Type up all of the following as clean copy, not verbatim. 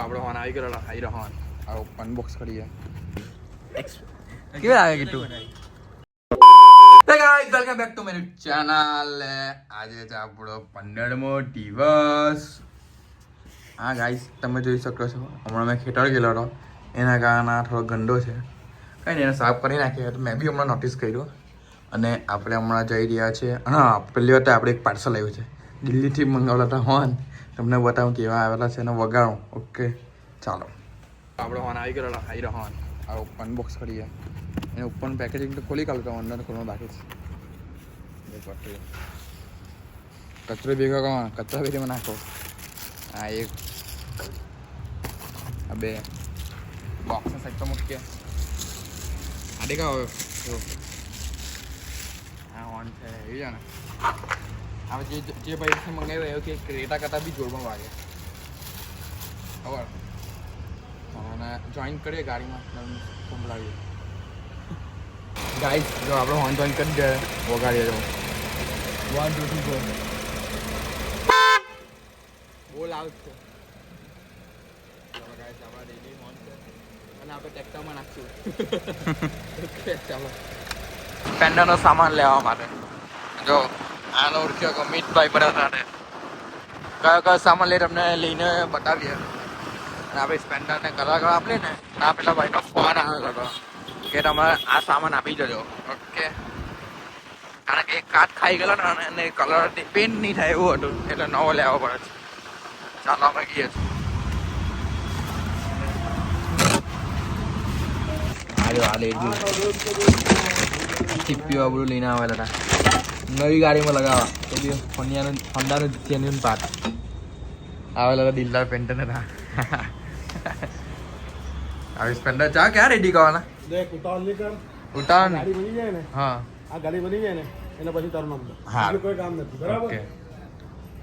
આપણે હોન આવી ગયો આવી રહ્યો હોન આ અનબોક્સ કરીએ કેવું લાગે કીધું guys welcome back to my channel આજે છે આપણો 15મો દિવસ હા ગાઈસ તમે જોઈ શકો છો હમણાં મેં ખેતર ગયેલો હતો એના કારણે થોડો ગંદો છે કંઈ નહીં એને સાફ કરી નાખ્યો તો મેં બી હમણાં નોટિસ કર્યું અને આપણે હમણાં જઈ રહ્યા છીએ હા પહેલી વખતે આપણે એક પાર્સલ આવ્યું છે દિલ્હીથી મંગાવેલા હતા હોન તમને બતાવું કેવા આવેલા છે અને વગાડું ઓકે ચાલો આપણે હોન આવી ગયેલા આવી રહ્યો હોન આ અનબોક્સ કરીએ એને ઉપર પેકેજિંગ તો ખોલી કાઢો તો અંદર ખોલવા બાકી છે કચરો ભેગો કરવાનો કચરા ભેગીમાં નાખો આ એક આ બે બોક્સના સાઈડ તો મૂકીએ આ દેખાવ હા ઓન છે એવી છે ને હવે જે ભાઈ મંગાવ્યું એવું કે ક્રેટા કરતાં બી જોરમાં વાગે ખબર અને જોઈન કરીએ ગાડીમાં સંભળાવીએ ગાઈસ જો આપણે હોર્ન જોઈન કરી દે વગાડીએ જો 1 2 3 4 બહુ લાઉડ છે ચાલો ગાઈસ આપણા ડેલી હોર્ન છે અને આપણે ટ્રેક્ટરમાં નાખશું ઓકે ચાલો પેન્ડરનો સામાન લેવા માટે જો આનો ઓળખ્યો કે મિતભાઈ બધા સાથે કયો સામાન લઈ તમને લઈને બતાવીએ અને આપણે સ્પેન્ડરને કલર આપીએ ને આ પેલા ભાઈનો ફોન આવ્યો હતો કે તમારે આ સામાન આપી જજો ઓકે કારણ કે એક કાચ ખાઈ ગયેલો ને અને કલર પેન્ટ નહીં થાય એવું હતું એટલે નવો લેવો પડે છે ચાલો અમે ગઈએ છીએ ચીપ્પીઓ બધું લઈને આવેલા હતા નવી ગાડીમાં લગાવવા તો બી હોન્ડાનું જેન્યુન પાર્ટ આવેલા હતા દિલદાર પેન્ટર હતા હવે સ્પેન્ડર ચા ક્યાં રેડી કરવાના દેખ ઉતાવળ કર ઉતાવળ ગાડી બની જાય ને હા આ ગાડી બની જાય ને એના પછી તારું નામ હા બીજું કોઈ કામ નથી બરાબર ઓકે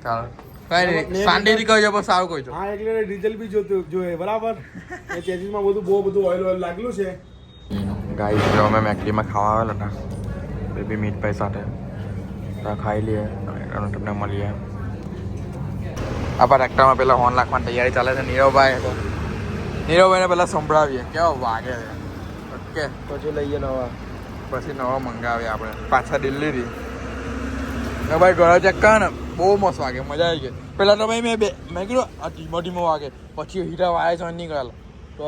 ચાલો કઈ નહીં સાંડેથી કહો છો પણ સારું કહો છો હા એટલે ડીઝલ બી જોતું જોઈએ બરાબર એ ચેજીસમાં બહુ બધું ઓઇલ લાગેલું છે ગાઈસ જો અમે મેકડીમાં ખાવા આવેલા હતા બેબી મીઠભાઈ સાથે તો ખાઈ લઈએ અને તમને મળીએ આપણા ટ્રેક્ટરમાં પેલા હોર્ન નાખવાની તૈયારી ચાલે છે નીરવભાઈને પહેલાં સંભળાવીએ કેવો વાગે છે ઓકે પછી લઈએ નવા પછી નવા મંગાવીએ આપણે પાછા દિલ્હીથી ને ભાઈ ઘરે ચેક કરે ને બહુ મસ્ત વાગે મજા આવી ગઈ પહેલાં તો ભાઈ મેં કીધું આ ધીમો વાગે પછી હીરા વાયા જોઈન નહીં કરેલો તો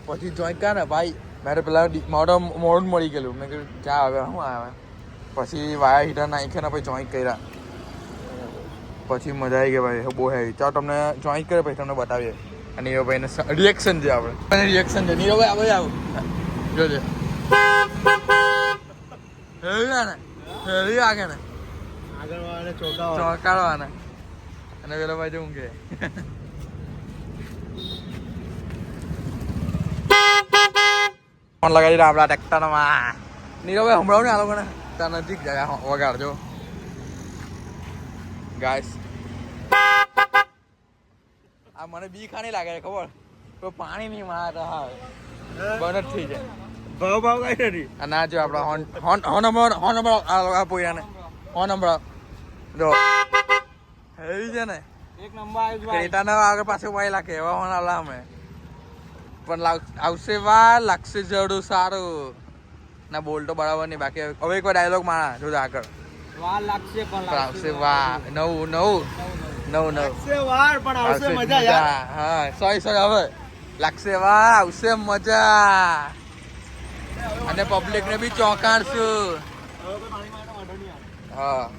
પછી જોઈન કરે ને ભાઈ મારે પેલા મોડું મળી ગયેલું મેં કીધું ક્યાં આવે શું આવે પછી વાયા હીટર નાખ્યા ને પછી જોઈન્ટ કર્યા પછી મજા આવી ગઈ ભાઈ બહુ હેવી ચાલો તમને જોઈન્ટ કરે પછી તમને બતાવીએ અને નીરવભાઈને રિએક્શન છે આપણે રિએક્શન છે નીરવભાઈ આવે જોજે હેવી ને હેવી વાગે ને આગળ વાળે ચોકાડવાના અને પેલો ભાઈ શું કે ફોન લગાડી રહ્યા આપણા ટ્રેક્ટરમાં નીરવભાઈ સંભળાવ ને આ લોકોને ત્યાં નજીક જાય વગાડજો ગાઈસ આ મને બી ખાની લાગે ખબર તો પાણી નહીં મારે હા બંધ જ થઈ જાય ભાવ કઈ નથી અને આ જો આપણા હોન નંબર આ પોયાને હોન નંબર જો હેવી છે ને એક નંબર ક્રેટાના આગળ પાછળ વાય લાગે એવા હોન આલા અમે પણ આવશે વાર લાગશે જડું સારું ના બોલ તો બરાબર નહીં બાકી હવે એક વાર ડાયલોગ મારા જોજો આગળ વાર લાગશે પણ આવશે વાર નવું વાર પણ આવશે મજા યાર હા સોય હવે લાગશે વાર આવશે મજા અને પબ્લિક ને બી ચોંકાડશું હા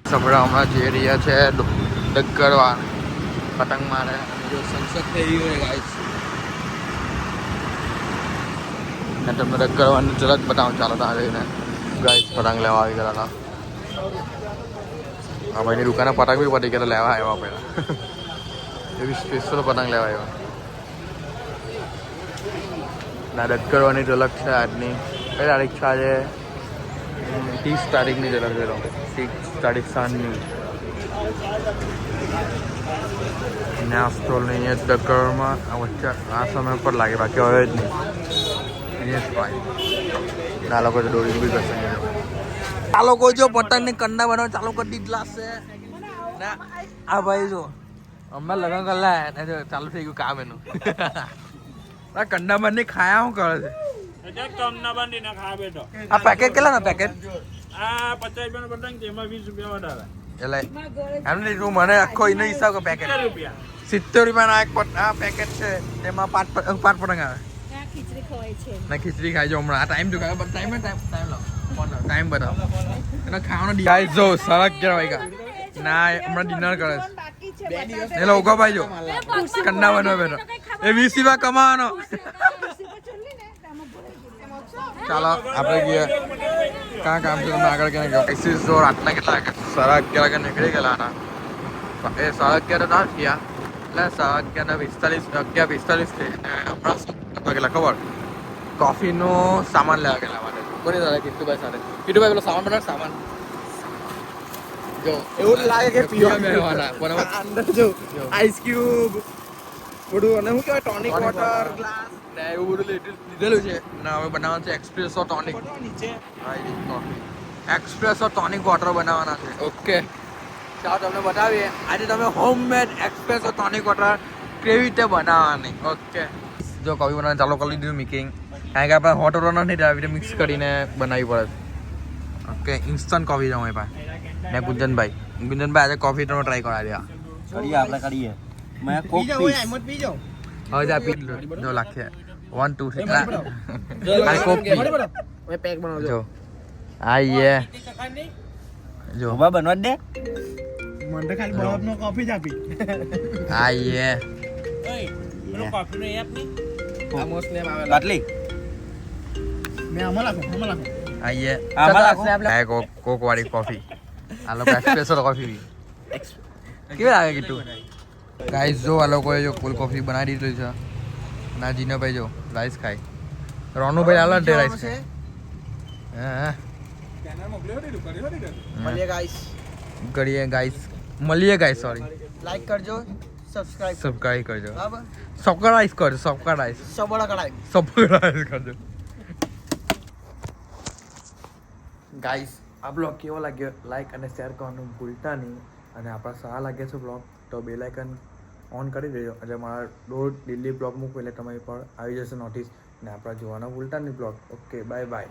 સબડા હમણાં જઈ રહ્યા છે ડગરવા પતંગ મારે જો સનસેટ થઈ ગયું ગાઈસ ને તમને ડગરવાની જરાક બતાવું ચાલો તો આવીને ગાઈસ પતંગ લેવા આવી ગયા હતા હા ભાઈની દુકાને પતંગ બી પડી ગયા લેવા આવ્યા પહેલાં એવી સ્પેશિયલ પતંગ લેવા આવ્યા ના ડગરવાની ઝલક છે આજની કઈ તારીખ છે આજે 30 તારીખની ઝલક છે 30 તારીખ સાંજની ને આ સ્ટોલ નહીં એ ડગરમાં વચ્ચે આ સમય પર લાગે બાકી હવે જ નહીં અહીંયા જ ભાઈ આ લોકો દોરી બી કરશે આ લોકો જો પતંગને કંડા બનાવવા ચાલુ કરી દીધલા છે ને આ ભાઈ જો અમે લગન કરલા ને તો ચાલુ થઈ ગયું કામ એનું આ કંડામાં ની ખાયા શું કરે છે આ પેકેટ કેટલા ના પેકેટ આ 50 રૂપિયાનો પતંગ છે એમાં 20 રૂપિયા વધારે એટલે એમ નહીં તું મને આખો એનો હિસાબ કે પેકેટ 70 રૂપિયા 70 રૂપિયાનો આ પેકેટ છે તેમાં પાંચ પતંગ આવે ખીચડી ખવાય છે ના ખીચડી ખાઈ જો હમણાં આ ટાઈમ જો ટાઈમ ટાઈમ બતાવો એનો ખાવાનો ગાઈસ જો સરસ કહેવાય ના હમણાં ડિનર કરે છે બાકી છે એ લોકો ભાઈ જો કંડા બનવા બેઠો એ 20 રૂપિયા કમાવાનો ચાલો આપણે ગયા કાં કામ છે તમે આગળ ક્યાં ગયો 21 જો રાતના કેટલા 11:30 નીકળી ગયેલા હતા એ 11:30 ના થયા એટલે 11:45 થઈ હમણાં કેટલા ખબર કોફીનો સામાન લેવા ગયેલા માટે કોની સાથે કિટ્ટુભાઈ સાથે કિટ્ટુભાઈ પેલો સામાન બનાવ સામાન જો એવું લાગે કે પીવા મેળવાના પણ અંદર જો આઈસ ક્યુબ બધું અને શું કહેવાય ટોનિક વોટર ગ્લાસ ને એવું બધું લીધેલું છે ને હવે બનાવવાનું છે એક્સપ્રેસો ટોનિક નીચે એક્સપ્રેસો ટોનિક વોટર બનાવવાના છે ઓકે ચાલો તમને બતાવીએ આજે તમે હોમમેડ એક્સપ્રેસો ટોનિક વોટર કેવી રીતે બનાવવાની ઓકે જો કોફી બનાવવાનું ચાલુ કરી દીધું મેકિંગ કારણ કે આપણે હોટ વોટર નથી આવી રીતે મિક્સ કરીને બનાવવી પડે ઓકે ઇન્સ્ટન્ટ કોફી છે અમારી પાસે ને ગુંજનભાઈ આજે કોફી તમે ટ્રાય કરાવી દે કરીએ આપણે કરીએ મેં કોક પીસ પી જાઓ હવે જા પી જો લાખે 1 2 3 આ કોફી હવે પેક બનાવજો જો આ યે જો ઉભા બનવા દે મને તો ખાલી બરફનો કોફી જ આપી આ યે કોફીનો એપ નહીં આ મોસ્ટ નેમ આવેલા બાટલી મેં આમાં રાખો આ યે આમાં રાખો. આ કોક વાળી કોફી આ લોકો એક્સપ્રેસો કોફી કેવી લાગે કીધું ગાઈસ જો આ લોકોએ જો ફૂલ કોફી બનાવી દીધી છે ના જીનો ભાઈ જો રાઈસ ખાય રોનુભાઈ આલા દે રાઈસ ખાય હા મળીએ ગાઈસ મળીએ ગાઈસ સોરી લાઈક કરજો સબસ્ક્રાઇબ સબસ્ક્રાઇબ કરજો બરાબર સબસ્ક્રાઇબ કરજો સબસ્ક્રાઇબ સબડા કડાઈ સબસ્ક્રાઇબ કરજો ગાઈસ આ બ્લોગ કેવો લાગ્યો લાઈક અને શેર કરવાનું ભૂલતા નહીં અને આપણા સારા લાગે છે બ્લોગ તો બેલ આઇકન ઓન કરી દેજો એટલે મારા રોજ ડેલી બ્લોગ મૂકું એટલે તમારી પર આવી જશે નોટિસ ને આપણા જોવાના ભૂલતા નહીં બ્લોગ ઓકે બાય બાય